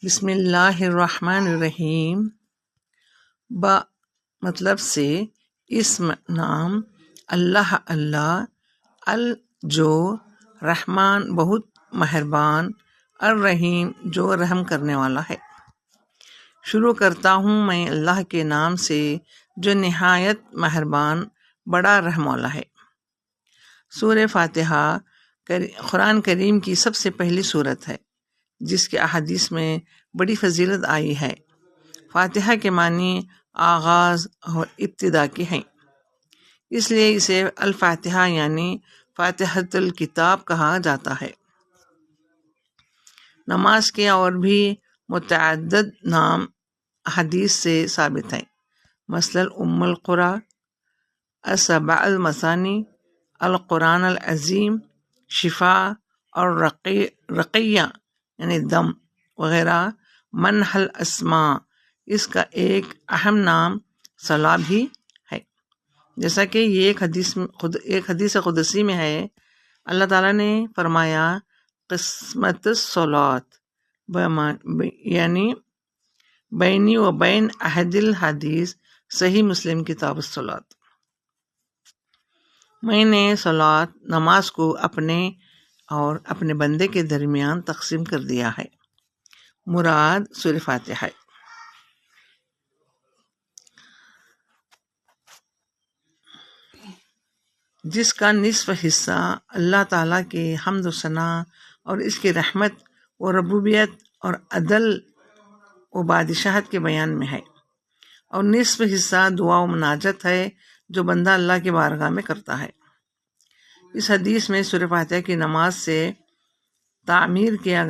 بسم اللہ الرحمن الرحیم۔ با مطلب سے اسم نام، اللہ اللہ، جو رحمان بہت مہربان، الرحیم جو رحم کرنے والا ہے۔ شروع کرتا ہوں میں اللہ کے نام سے جو نہایت مہربان بڑا رحم والا ہے۔ سورہ فاتحہ قرآن کریم کی سب سے پہلی سورت ہے جس کے احادیث میں بڑی فضیلت آئی ہے۔ فاتحہ کے معنی آغاز اور ابتدا کے ہیں، اس لیے اسے الفاتحہ یعنی فاتحۃ الکتاب کہا جاتا ہے۔ نماز کے اور بھی متعدد نام حدیث سے ثابت ہیں، مثلا ام القرآن، السبع المثانی، القرآن العظیم، شفا اور رقیہ یعنی دم وغیرہ۔ منح الاسماء، اس کا ایک اہم نام صلاح بھی ہے، جیسا کہ یہ ایک حدیث قدسی میں ہے۔ اللہ تعالیٰ نے فرمایا قسمت الصلاۃ یعنی بینی و بین عہد الحدیث، صحیح مسلم کتاب الصلاۃ۔ میں نے صلاۃ نماز کو اپنے اور اپنے بندے کے درمیان تقسیم کر دیا ہے، مراد سورہ فاتحہ ہے۔ جس کا نصف حصہ اللہ تعالیٰ کے حمد و ثنا اور اس کی رحمت و ربوبیت اور عدل و بادشاہت کے بیان میں ہے، اور نصف حصہ دعا و مناجت ہے جو بندہ اللہ کے بارگاہ میں کرتا ہے۔ اس حدیث میں سورہ فاتحہ کی نماز سے تعبیر کیا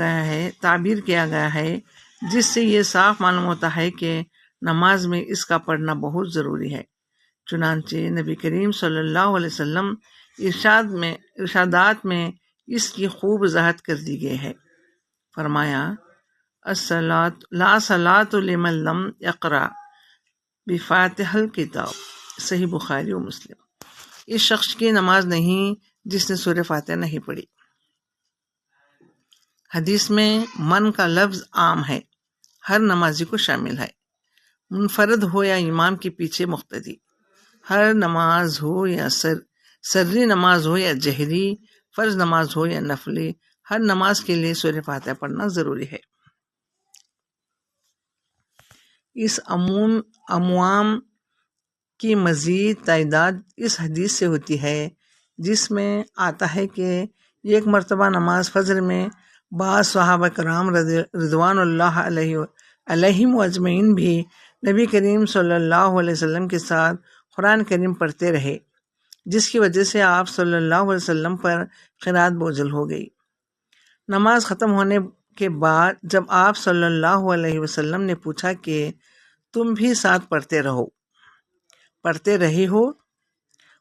گیا ہے، جس سے یہ صاف معلوم ہوتا ہے کہ نماز میں اس کا پڑھنا بہت ضروری ہے۔ چنانچہ نبی کریم صلی اللہ علیہ وسلم ارشادات میں اس کی خوب وضاحت کر دی گئی ہے۔ فرمایا لا صلاۃ لمن لم یقرأ بفاتحہ الکتاب، صحیح بخاری و مسلم۔ اس شخص کی نماز نہیں جس نے سورہ فاتحہ نہیں پڑھی۔ حدیث میں من کا لفظ عام ہے، ہر نمازی کو شامل ہے، منفرد ہو یا امام کے پیچھے مقتدی، ہر نماز ہو یا سری نماز ہو یا جہری، فرض نماز ہو یا نفلی، ہر نماز کے لیے سورہ فاتحہ پڑھنا ضروری ہے۔ اس عموم کی مزید تعداد اس حدیث سے ہوتی ہے جس میں آتا ہے کہ ایک مرتبہ نماز فجر میں بعض صحابہ کرام رضوان اللہ علیہم اجمعین بھی نبی کریم صلی اللہ علیہ وسلم کے ساتھ قرآن کریم پڑھتے رہے، جس کی وجہ سے آپ صلی اللہ علیہ وسلم پر قرأت بوجھل ہو گئی۔ نماز ختم ہونے کے بعد جب آپ صلی اللہ علیہ وسلم نے پوچھا کہ تم بھی ساتھ پڑھتے رہے ہو،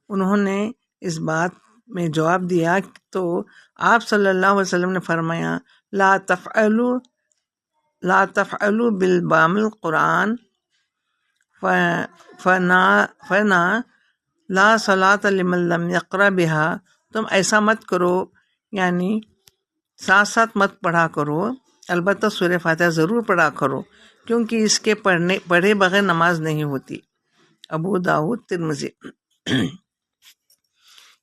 انہوں نے اس بات میں جواب دیا تو آپ صلی اللہ علیہ وسلم نے فرمایا لا تفعلوا بالبام القرآن فنا لا صلاۃ لمن لم یقرأ بہا، تم ایسا مت کرو، یعنی ساتھ ساتھ مت پڑھا کرو، البتہ سورہ فاتحہ ضرور پڑھا کرو، کیونکہ اس کے پڑھے بغیر نماز نہیں ہوتی۔ ابو داؤد، ترمذی۔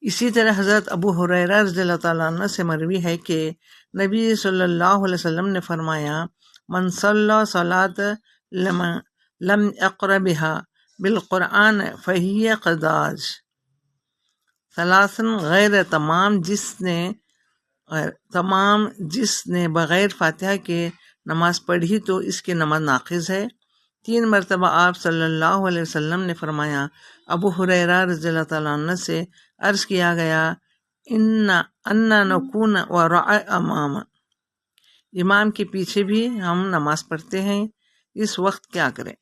اسی طرح حضرت ابو ہریرہ رضی اللہ تعالیٰ عنہ سے مروی ہے کہ نبی صلی اللہ علیہ وسلم نے فرمایا من صلی صلاۃ لم یقرأ بہا بالقرآن فہی قضاج ثلاثاً، غیر تمام جس نے بغیر فاتحہ کے نماز پڑھی تو اس کی نماز ناقص ہے۔ 3 مرتبہ آپ صلی اللہ علیہ وسلم نے فرمایا۔ ابو ہریرہ رضی اللہ تعالیٰ عنہ سے عرض کیا گیا ان نکون وراء امام کے پیچھے بھی ہم نماز پڑھتے ہیں، اس وقت کیا کریں؟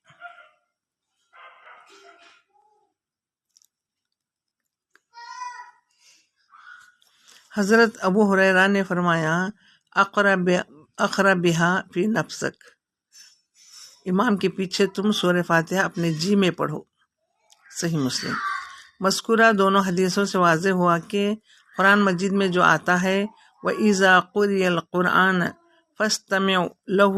حضرت ابو ہریرہ نے فرمایا اقرأ بہا فی نفسک، امام کے پیچھے تم سورہ فاتحہ اپنے جی میں پڑھو، صحیح مسلم۔ مذکورہ دونوں حدیثوں سے واضح ہوا کہ قرآن مجید میں جو آتا ہے وَإِذَا قُرِئَ الْقُرْآنُ فاستمعوا له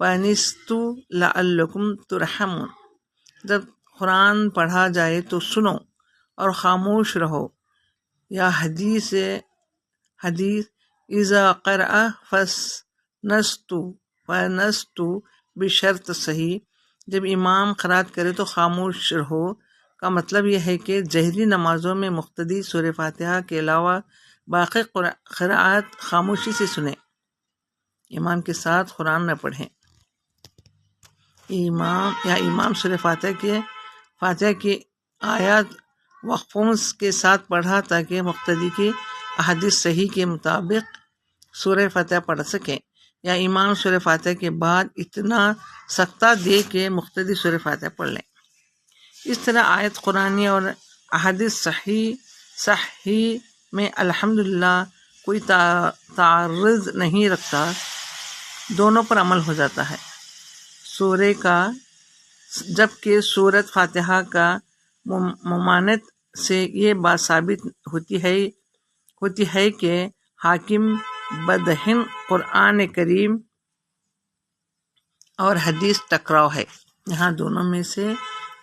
فانستو لعلکم ترحمون، جب قرآن پڑھا جائے تو سنو اور خاموش رہو. یا حدیث اذا قرأ فنستو بشرط صحیح، جب امام قرات کرے تو خاموش رہو کا مطلب یہ ہے کہ جہری نمازوں میں مقتدی سورہ فاتحہ کے علاوہ باقی قرآت خاموشی سے سنیں، امام کے ساتھ قرآن نہ پڑھیں. امام سورہ فاتحہ کی آیات وقفوں کے ساتھ پڑھا تاکہ مقتدی کی احادیث صحیح کے مطابق سورہ فاتحہ پڑھ سکیں، یا امام سورہ فاتحہ کے بعد اتنا سکتہ دے کہ مقتدی سورہ فاتحہ پڑھ لیں. اس طرح آیت قرآنی اور احادیث صحیح میں الحمدللہ کوئی تعارض نہیں رکھتا، دونوں پر عمل ہو جاتا ہے سورہ کا، جبکہ سورۃ فاتحہ کا ممانعت سے یہ بات ثابت ہوتی ہے کہ حاکم بدہن قرآن کریم اور حدیث ٹکراؤ ہے. یہاں دونوں میں سے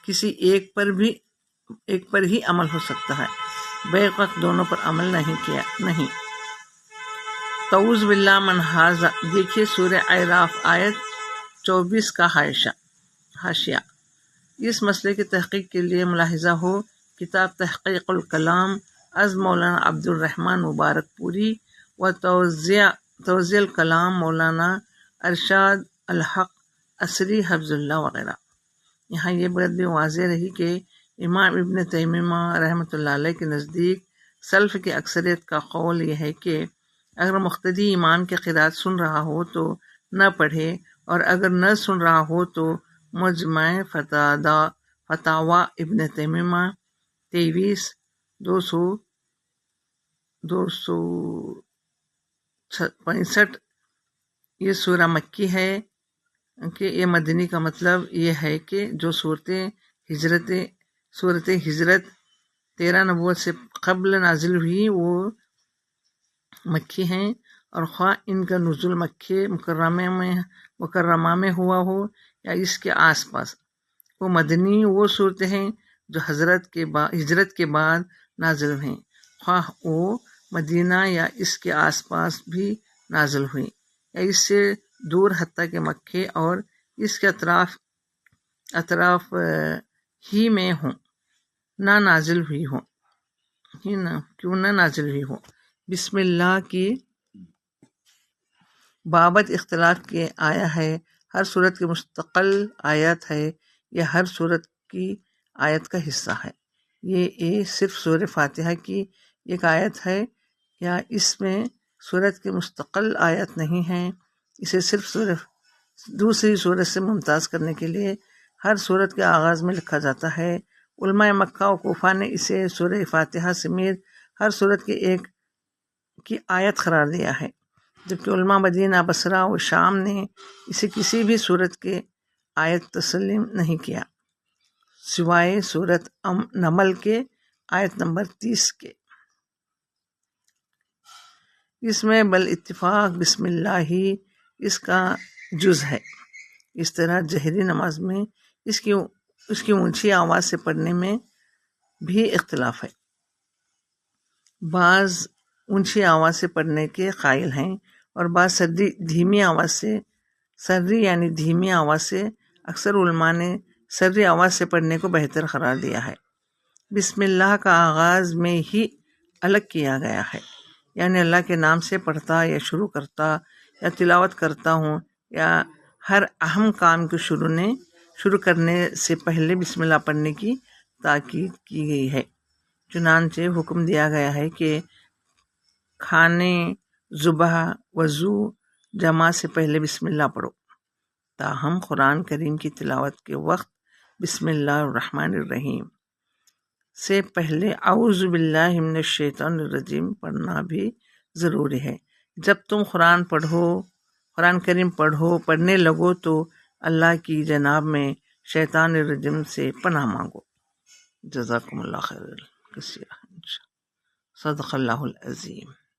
کسی ایک پر ہی عمل ہو سکتا ہے، بیک وقت دونوں پر عمل نہیں. تعوذ باللہ من ھذا، دیکھیے سورہ اعراف آیت 24 کا حاشیہ. اس مسئلے کی تحقیق کے لیے ملاحظہ ہو کتاب تحقیق الکلام از مولانا عبد الرحمن مبارک پوری و توضیح الکلام مولانا ارشاد الحق عصری حفظ اللہ وغیرہ. یہاں یہ بات بھی واضح رہی کہ امام ابن تیمیہ رحمۃ اللہ علیہ کے نزدیک سلف کی اکثریت کا قول یہ ہے کہ اگر مقتدی امام کی قرات سن رہا ہو تو نہ پڑھے، اور اگر نہ سن رہا ہو تو مجمع فتاوی ابن تیمیہ 23-265. یہ سورہ مکی ہے کہ یہ مدنی کا مطلب یہ ہے کہ جو صورت ہجرت 13 نبوت سے قبل نازل ہوئی وہ مکی ہیں، اور خواہ ان کا نزول مکہ مکرمہ میں ہوا ہو یا اس کے آس پاس، وہ مدنی وہ صورتیں ہیں جو ہجرت کے بعد نازل ہوئیں، خواہ وہ مدینہ یا اس کے آس پاس بھی نازل ہوئیں یا اس سے دور حتیٰ کہ مکہ اور اس کے اطراف ہی میں ہوں نہ نازل ہوئی ہوں. بسم اللہ کی بابت اختلاف کے آیا ہے، ہر صورت کی مستقل آیت ہے یا ہر صورت کی آیت کا حصہ ہے. یہ صرف سورہ فاتحہ کی ایک آیت ہے یا اس میں صورت کی مستقل آیت نہیں ہے. اسے صرف دوسری صورت سے ممتاز کرنے کے لیے ہر صورت کے آغاز میں لکھا جاتا ہے. علماء مکہ و کوفہ نے اسے سورہ فاتحہ سمیت ہر صورت کی آیت قرار دیا ہے، جبکہ علماء مدینہ، بصرہ و شام نے اسے کسی بھی صورت کے آیت تسلیم نہیں کیا سوائے سورۃ نمل کے آیت نمبر 30 کے. اس میں بل اتفاق بسم اللہ ہی اس کا جز ہے. اس طرح جہری نماز میں اس کی اونچی آواز سے پڑھنے میں بھی اختلاف ہے. بعض اونچی آواز سے پڑھنے کے قائل ہیں اور بعض دھیمی آواز سے. اکثر علماء نے سری آواز سے پڑھنے کو بہتر قرار دیا ہے. بسم اللہ کا آغاز میں ہی الگ کیا گیا ہے، یعنی اللہ کے نام سے پڑھتا یا شروع کرتا یا تلاوت کرتا ہوں، یا ہر اہم کام کو شروع کرنے سے پہلے بسم اللہ پڑھنے کی تاکید کی گئی ہے. چنانچہ حکم دیا گیا ہے کہ کھانے، ذبح، وضو، جمع سے پہلے بسم اللہ پڑھو. تاہم قرآن کریم کی تلاوت کے وقت بسم اللہ الرحمن الرحیم سے پہلے اعوذ باللہ من الشیطان الرجیم پڑھنا بھی ضروری ہے. جب تم قرآن کریم پڑھنے لگو تو اللہ کی جناب میں شیطان الرجیم سے پناہ مانگو. جزاکم اللہ خیر کثیر. صدق اللہ العظیم.